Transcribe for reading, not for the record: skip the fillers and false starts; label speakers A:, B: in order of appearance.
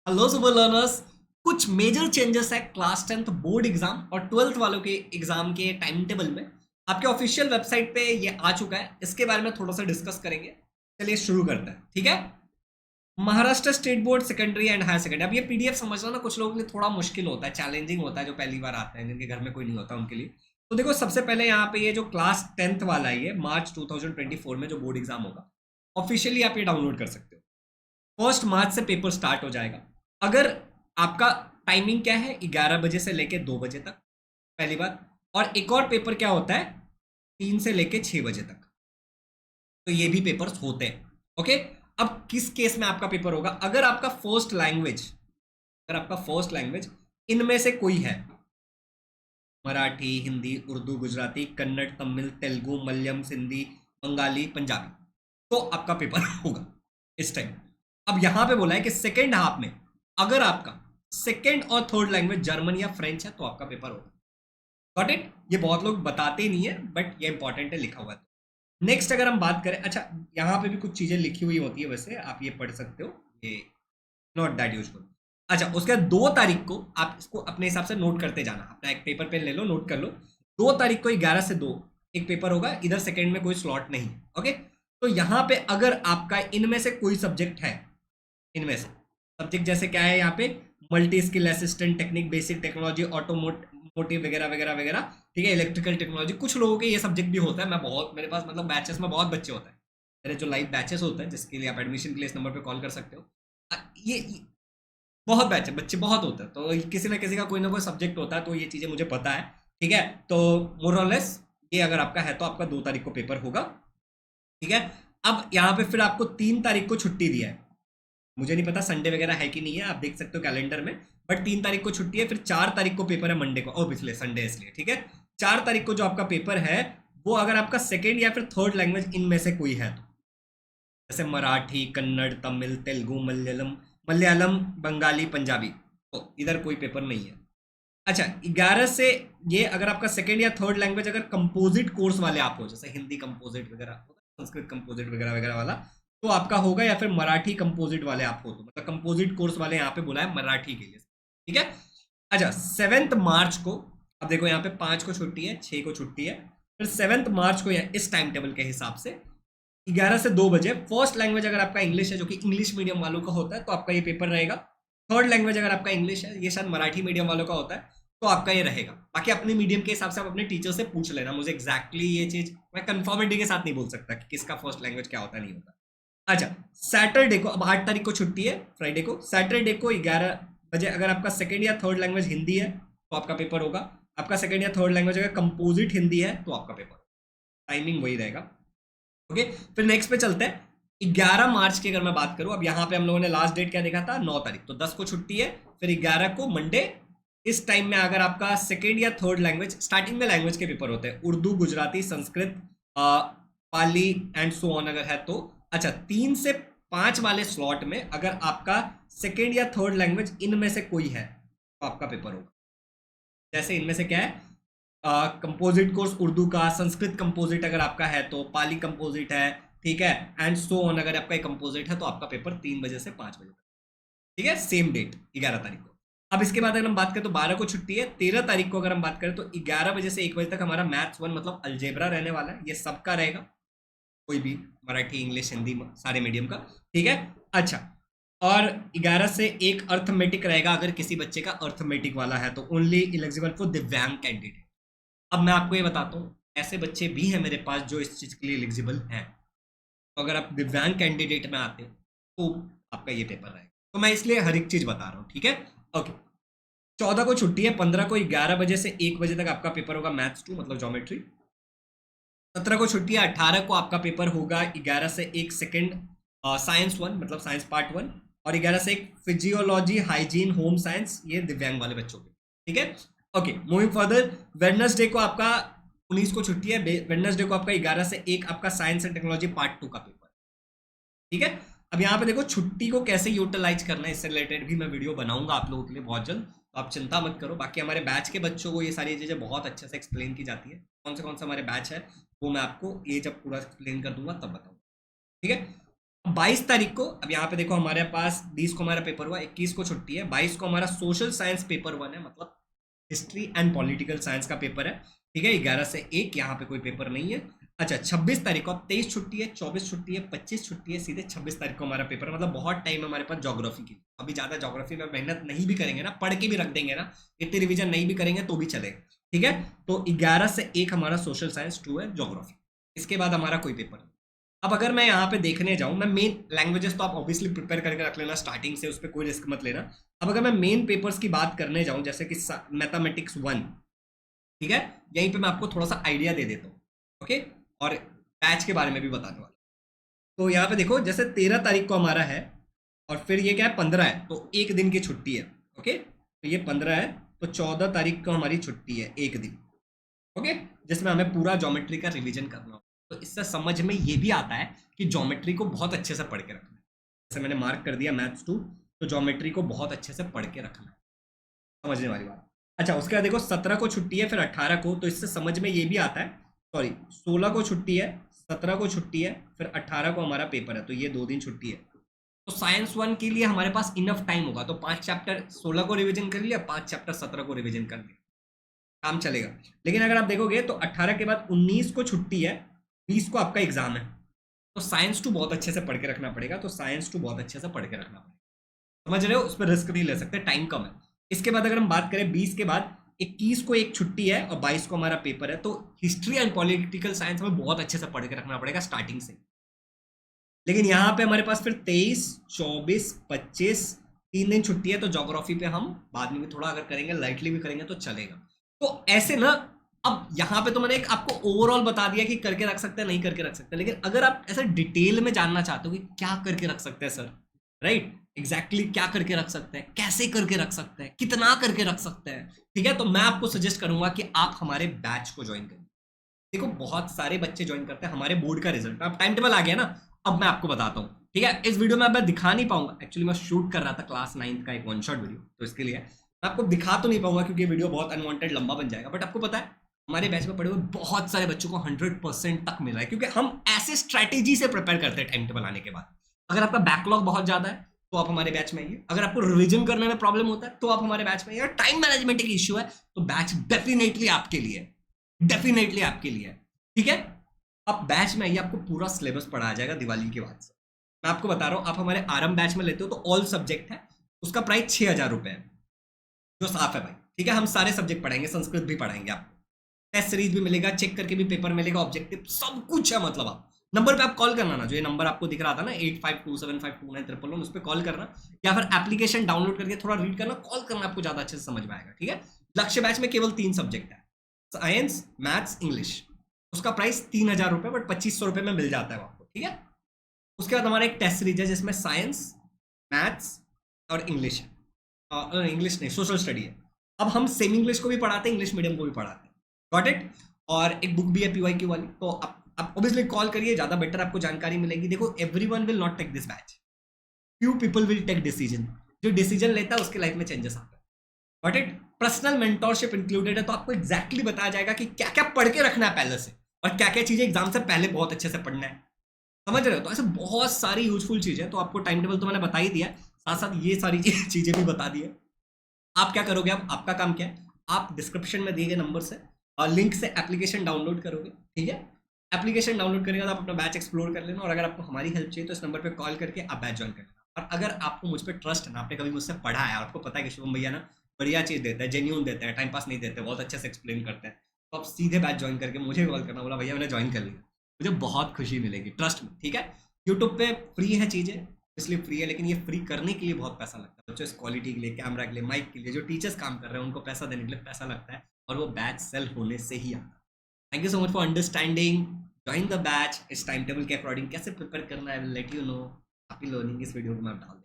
A: Hello super learners. कुछ major changes है class 10th board exam और 12th वालों के एग्जाम के टाइम टेबल में। आपके ऑफिशियल वेबसाइट पे ये आ चुका है, इसके बारे में थोड़ा सा डिस्कस करेंगे। चलिए शुरू करते हैं, ठीक है। Maharashtra state board secondary and higher secondary. अब ये पीडीएफ समझना ना कुछ लोगों के लिए थोड़ा मुश्किल होता है, चैलेंजिंग होता है, जो पहली बार आते हैं, जिनके घर में कोई नहीं होता उनके लिए। तो देखो, सबसे पहले यहाँ पे ये जो क्लास 10th वाला है, ये मार्च 2024 में जो बोर्ड एग्जाम होगा, ऑफिशियली आप ये डाउनलोड कर सकते हो। 1 मार्च से पेपर स्टार्ट हो जाएगा। अगर आपका टाइमिंग क्या है, 11 बजे से लेके 2 बजे तक, पहली बात। और एक और पेपर क्या होता है, 3 से लेके 6 बजे तक। तो ये भी पेपर्स होते हैं, ओके। अब किस केस में आपका पेपर होगा, अगर आपका फर्स्ट लैंग्वेज इनमें से कोई है, मराठी, हिंदी, उर्दू, गुजराती, कन्नड़, तमिल, तेलुगु, मलयालम, सिंधी, बंगाली, पंजाबी, तो आपका पेपर होगा इस टाइम। अब यहां पे बोला है कि सेकेंड हाफ में अगर आपका सेकेंड और थर्ड लैंग्वेज जर्मन या फ्रेंच है तो आपका पेपर होगा। Got it. ये बहुत लोग बताते ही नहीं है, बट ये इंपॉर्टेंट है, लिखा हुआ है। नेक्स्ट अगर हम बात करें, अच्छा, यहाँ पे भी कुछ चीजें लिखी हुई होती है, वैसे आप ये पढ़ सकते हो, ये नॉट दैट यूजफुल। अच्छा, उसके बाद 2 तारीख को आप इसको अपने हिसाब से नोट करते जाना, अपना एक पेपर पेन ले लो, नोट कर लो। 2 तारीख को 11 से 2 एक पेपर होगा, इधर सेकेंड में कोई स्लॉट नहीं, ओके। तो यहाँ पे अगर आपका इनमें से कोई सब्जेक्ट है, इनमें से सब्जेक्ट जैसे क्या है यहाँ पे, multi skill assistant, technique, basic technology, automotive वगैरह वगैरह वगैरह, ठीक है, इलेक्ट्रिकल टेक्नोलॉजी, कुछ लोगों के ये सब्जेक्ट भी होता है। मैं बहुत, मेरे पास मतलब बैचेस में बहुत बच्चे होते हैं, मेरे जो लाइव बैचेस होते हैं, जिसके लिए आप एडमिशन के लिए इस नंबर पे कॉल कर सकते हो। ये बहुत बैच है, बच्चे बहुत होते हैं, तो किसी ना किसी का कोई ना कोई सब्जेक्ट होता है, तो ये चीजें मुझे पता है, ठीक है। तो मोरलेस ये अगर आपका है तो आपका 2 तारीख को पेपर होगा, ठीक है। अब यहाँ पे फिर आपको 3 तारीख को छुट्टी दिया है, मुझे नहीं पता संडे वगैरह है कि नहीं है, आप देख सकते हो कैलेंडर में। बट 3 तारीख को छुट्टी है, फिर 4 तारीख को पेपर है मंडे को, ओ पिछले संडे इसलिए, ठीक है। 4 तारीख को जो आपका पेपर है, वो अगर आपका सेकेंड या फिर थर्ड लैंग्वेज इनमें से कोई है तो, जैसे मराठी, कन्नड़, तमिल, तेलुगु, मलयालम, मलयालम, बंगाली, पंजाबी, तो इधर कोई पेपर नहीं है। अच्छा, 11 से ये अगर आपका सेकेंड या थर्ड लैंग्वेज अगर कंपोजिट कोर्स वाले आप हो, जैसे हिंदी कंपोजिट वगैरह, संस्कृत कंपोजिट वगैरह वगैरह वाला, तो आपका होगा, या फिर मराठी कंपोजिट वाले आप हो तो, मतलब कंपोजिट कोर्स वाले यहाँ पे बोला है मराठी के लिए, ठीक है। अच्छा, 7 मार्च को, अब देखो यहाँ पे 5 को छुट्टी है, 6 को छुट्टी है, फिर 7 मार्च को इस टाइम टेबल के हिसाब से 11 से 2 बजे फर्स्ट लैंग्वेज अगर आपका इंग्लिश है, जो कि इंग्लिश मीडियम वालों का होता है, तो आपका ये पेपर रहेगा। थर्ड लैंग्वेज अगर आपका इंग्लिश है, ये शायद मराठी मीडियम वालों का होता है, तो आपका ये रहेगा। बाकी अपने मीडियम के हिसाब से आप अपने टीचर से पूछ लेना, मुझे एग्जैक्टली ये चीज मैं कंफर्मिटी के साथ नहीं बोल सकता कि किसका फर्स्ट लैंग्वेज क्या होता नहीं होता। अच्छा, सैटरडे को, अब 8 तारीख को छुट्टी है, फ्राइडे को, सैटरडे को 11 बजे अगर आपका सेकेंड या थर्ड लैंग्वेज हिंदी है तो आपका पेपर होगा। आपका सेकेंड या थर्ड लैंग्वेज अगर कंपोजिट हिंदी है तो आपका पेपर, टाइमिंग वही रहेगा, ओके। फिर नेक्स्ट पे चलते हैं। 11 मार्च की अगर मैं बात करूं, अब यहाँ पे हम लोगों ने लास्ट डेट क्या देखा था, 9 तारीख, तो 10 को छुट्टी है, फिर 11 को मंडे। इस टाइम में अगर आपका सेकेंड या थर्ड लैंग्वेज, स्टार्टिंग में लैंग्वेज के पेपर होते हैं, उर्दू, गुजराती, संस्कृत, पाली एंड सो ऑन अगर है तो। अच्छा, 3 से 5 वाले स्लॉट में अगर आपका सेकेंड या थर्ड लैंग्वेज इनमें से कोई है तो आपका पेपर होगा। जैसे इनमें से क्या है, कंपोजिट कोर्स उर्दू का, संस्कृत कंपोजिट अगर आपका है तो, पाली कंपोजिट है, ठीक है, एंड सो ऑन अगर आपका कंपोजिट है तो आपका पेपर 3 बजे से 5 बजे तक, ठीक है, सेम डेट 11 तारीख को। अब इसके बाद अगर हम बात करें तो 12 को छुट्टी है। 13 तारीख को अगर हम बात करें तो 11 बजे से 1 बजे तक हमारा मैथ्स 1 मतलब अलजेब्रा रहने वाला है, ये सबका रहेगा, कोई भी, मराठी, इंग्लिश, हिंदी, सारे मीडियम का, ठीक है। अच्छा, और 11 से 1 अर्थमेटिक रहेगा, अगर किसी बच्चे का अर्थमेटिक वाला है तो, ओनली इलिजिबल फॉर दिव्यांग कैंडिडेट। अब मैं आपको ये बताता हूँ, ऐसे बच्चे भी हैं मेरे पास जो इस चीज के लिए एलिजिबल हैं, तो अगर आप दिव्यांग कैंडिडेट में आते हो तो आपका ये पेपर रहेगा, तो मैं इसलिए हर एक चीज बता रहा हूँ, ठीक है, ओके। 14 को छुट्टी है, 15 को 11 बजे से 1 बजे तक आपका पेपर होगा मैथ्स 2 मतलब ज्योमेट्री। 17 को छुट्टी है, 18 को आपका पेपर होगा 11 से 1 सेकेंड साइंस 1 मतलब साइंस पार्ट 1, और 11 से 1 फिजियोलॉजी, हाइजीन, होम साइंस, ये दिव्यांग वाले बच्चों के, ठीक है, ओके। मूविंग फर्दर, वेडनेसडे को आपका 19 को छुट्टी है, वेडनेसडे को आपका 11 से 1 आपका साइंस एंड टेक्नोलॉजी पार्ट 2 का पेपर, ठीक है। अब यहाँ पे देखो छुट्टी को कैसे यूटिलाइज करना है, इससे रिलेटेड भी मैं वीडियो बनाऊंगा आप लोगों के लिए बहुत जल्द, तो आप चिंता मत करो। बाकी हमारे बैच के बच्चों को ये सारी चीज़ें बहुत अच्छे से एक्सप्लेन की जाती है, कौन सा हमारे बैच है वो मैं आपको ये जब पूरा एक्सप्लेन कर दूंगा तब बताऊंगा, ठीक है। 22 तारीख को, अब यहाँ पे देखो हमारे पास 20 को हमारा पेपर हुआ, 21 को छुट्टी है, 22 को हमारा सोशल साइंस पेपर 1 है, मतलब हिस्ट्री एंड पॉलिटिकल साइंस का पेपर है, ठीक है। 11 से 1 यहाँ पे कोई पेपर नहीं है। अच्छा 26 तारीख को, अब 23 छुट्टी है, 24 छुट्टी है, 25 छुट्टी है, सीधे 26 तारीख को हमारा पेपर है, मतलब बहुत टाइम है हमारे पास ज्योग्राफी की। अभी ज्यादा ज्योग्राफी में मेहनत नहीं भी करेंगे ना, पढ़ के भी रख देंगे ना, इतनी रिविजन नहीं भी करेंगे तो भी चलेगा, ठीक है। तो 11 से 1 हमारा सोशल साइंस, 2 है ज्योग्राफी, इसके बाद हमारा कोई पेपर नहीं। अब अगर मैं यहाँ पे देखने जाऊँ, मैं मेन लैंग्वेजेस तो आप ऑब्वियसली प्रिपेयर करके रख लेना स्टार्टिंग से, उस पर कोई रिस्क मत लेना। अब अगर मैं मेन पेपर्स की बात करने जाऊँ, जैसे कि मैथमेटिक्स 1, ठीक है, यहीं पे मैं आपको थोड़ा सा आइडिया दे देता हूँ, ओके, और बैच के बारे में भी बताने वाला। तो यहाँ पे देखो, जैसे 13 तारीख को हमारा है, और फिर ये क्या है 15 है, तो एक दिन की छुट्टी है, ओके, तो ये 15 है, तो 14 तारीख को हमारी छुट्टी है, एक दिन, ओके, जिसमें हमें पूरा ज्योमेट्री का रिवीजन करना हो। तो इससे समझ में ये भी आता है कि ज्योमेट्री को बहुत अच्छे से पढ़ के रखना है। जैसे मैंने मार्क कर दिया मैथ्स 2, तो ज्योमेट्री को बहुत अच्छे से पढ़ के रखना है, समझने वाली बात। अच्छा उसके बाद देखो 17 को छुट्टी है, फिर 18 को, तो इससे समझ में ये भी आता है, सॉरी 16 को छुट्टी है, 17 को छुट्टी है, फिर 18 को हमारा पेपर है, तो ये 2 दिन छुट्टी है। तो साइंस 1 के लिए हमारे पास इनफ टाइम होगा, तो 5 चैप्टर 16 को रिवीजन कर लिया, 5 चैप्टर 17 को रिवीजन कर लिया, काम चलेगा। लेकिन अगर आप देखोगे तो 18 के बाद 19 को छुट्टी है, 20 को आपका एग्जाम है, तो साइंस 2 बहुत अच्छे से पढ़ के रखना पड़ेगा, तो साइंस 2 बहुत अच्छे से पढ़ के रखना पड़ेगा, समझ रहे हो, उस पर रिस्क नहीं ले सकते, टाइम कम है। इसके बाद अगर हम बात करें 20 के बाद 21 को एक छुट्टी है और 22 को हमारा पेपर है, तो हिस्ट्री एंड पॉलिटिकल साइंस में बहुत अच्छे से पढ़ के रखना पड़ेगा स्टार्टिंग से। लेकिन यहाँ पे हमारे पास फिर 23, 24, 25 3 दिन छुट्टी है, तो ज्योग्राफी पे हम बाद में भी थोड़ा अगर करेंगे, लाइटली भी करेंगे तो चलेगा। तो ऐसे ना, अब यहाँ पे तो मैंने एक आपको ओवरऑल बता दिया कि करके रख सकते हैं, नहीं करके रख सकते, लेकिन अगर आप ऐसे डिटेल में जानना चाहते हो कि क्या करके रख सकते हैं सर, राइट, एग्जैक्टली क्या करके रख सकते हैं, कैसे करके रख सकते हैं, कितना करके रख सकते हैं, ठीक है, तो मैं आपको सजेस्ट करूंगा कि आप हमारे बैच को ज्वाइन करें। देखो बहुत सारे बच्चे ज्वाइन करते हैं, हमारे बोर्ड का रिजल्ट, अब टाइम टेबल आ गया ना, अब मैं आपको बताता हूँ, ठीक है। इस वीडियो में मैं दिखा नहीं पाऊंगा, एक्चुअली मैं शूट कर रहा था क्लास 9th का एक 1 शॉट वीडियो, तो इसके लिए मैं आपको दिखा तो नहीं पाऊंगा क्योंकि वीडियो बहुत अनवांटेड लंबा बन जाएगा। बट आपको पता है हमारे बैच में पढ़े हुए बहुत सारे बच्चों को 100% तक मिला है, क्योंकि हम ऐसे स्ट्रैटेजी से प्रिपेयर करते हैं टाइम टेबल आने के बाद। अगर आपका बैकलॉग बहुत ज्यादा है तो आप हमारे बैच में आइए, अगर आपको रिवीजन करने में प्रॉब्लम होता है तो आप हमारे बैच में आइए, टाइम मैनेजमेंट एक इश्यू है तो बैच डेफिनेटली आपके लिए, डेफिनेटली आपके लिए, ठीक है। आप बैच में आइए, आपको पूरा सिलेबस पढ़ाया जाएगा दिवाली के बाद से। मैं आपको बता रहा हूँ, आप हमारे आरएम बैच में लेते हो तो ऑल सब्जेक्ट है, उसका प्राइस 6,000 रुपए है, जो साफ है भाई, ठीक है। हम सारे सब्जेक्ट पढ़ाएंगे, संस्कृत भी पढ़ाएंगे, आपको टेस्ट सीरीज भी मिलेगा, चेक करके भी पेपर मिलेगा, ऑब्जेक्टिव सब कुछ है। मतलब आप नंबर पे आप कॉल करना ना, जो ये नंबर आपको दिख रहा था ना 8527529111, उस पर कॉल करना, या फिर एप्लीकेशन डाउनलोड करके थोड़ा रीड करना, कॉल करना, आपको ज्यादा अच्छे से समझ में आएगा, ठीक है। लक्ष्य बैच में केवल 3 सब्जेक्ट है, साइंस, मैथ्स, इंग्लिश, उसका प्राइस 3,000 रुपए, बट 2,500 रुपए में मिल जाता है आपको, ठीक है। उसके बाद हमारा एक टेस्ट सीरीज है जिसमें साइंस, मैथ्स और इंग्लिश है, इंग्लिश नहीं सोशल स्टडी है। अब हम सेमी इंग्लिश को भी पढ़ाते हैं, इंग्लिश मीडियम को भी पढ़ाते हैं, गॉट इट। और एक बुक भी है PYQ वाली, तो आप ऑब्वियसली कॉल करिए, ज्यादा बेटर आपको जानकारी मिलेगी। देखो everyone will not take this batch, few people will take decision, जो डिसीजन लेता है उसके लाइफ में चेंजेस आता है, got it. Personal mentorship included है, तो आपको एग्जैक्टली बताया जाएगा कि क्या क्या पढ़ के रखना है पहले से, और क्या क्या चीजें एग्जाम से पहले बहुत अच्छे से पढ़ना है, समझ रहे हो। तो ऐसे बहुत सारी यूजफुल चीजें, तो आपको टाइम टेबल तो मैंने बता ही दिया, साथ साथ ये सारी चीजें भी बता दी है। आप क्या करोगे, अब आपका काम क्या है, आप डिस्क्रिप्शन में दिए गए नंबर से और लिंक से एप्लीकेशन डाउनलोड करोगे, ठीक है। एप्लीकेशन डाउनलोड करेगा तो आप अपना बैच एक्सप्लोर कर लेना, और अगर आपको हमारी हेल्प चाहिए तो इस नंबर पे कॉल करके आप बैच ज्वाइन कर लेना। और अगर आपको मुझ पर ट्रस्ट है ना, आपने कभी मुझसे पढ़ा है, आपको पता है कि शुभम भैया ना बढ़िया चीज़ देते हैं, जेन्यून देते हैं, टाइम पास नहीं देते, बहुत अच्छे से एक्सप्लेन करते हैं, तो आप सीधे बैच ज्वाइन करके मुझे कॉल करना, बोला भैया मैंने ज्वाइन कर लिया, मुझे बहुत खुशी मिलेगी, ट्रस्ट में, ठीक है। यूट्यूब पे फ्री है चीज़ें, इसलिए फ्री है, लेकिन ये फ्री करने के लिए बहुत पैसा लगता है, बच्चों इस क्वालिटी के लिए, कैमरा के लिए, माइक के लिए, जो टीचर्स काम कर रहे हैं उनको पैसा देने के लिए पैसा लगता है, और वो बैच सेल होने से ही आता है। Thank you so much for understanding, join the batch, इस टाइम टेबल के अकॉर्डिंग कैसे प्रिपेयर करना है, I will let you know, happy learning. इस वीडियो को मैं डाल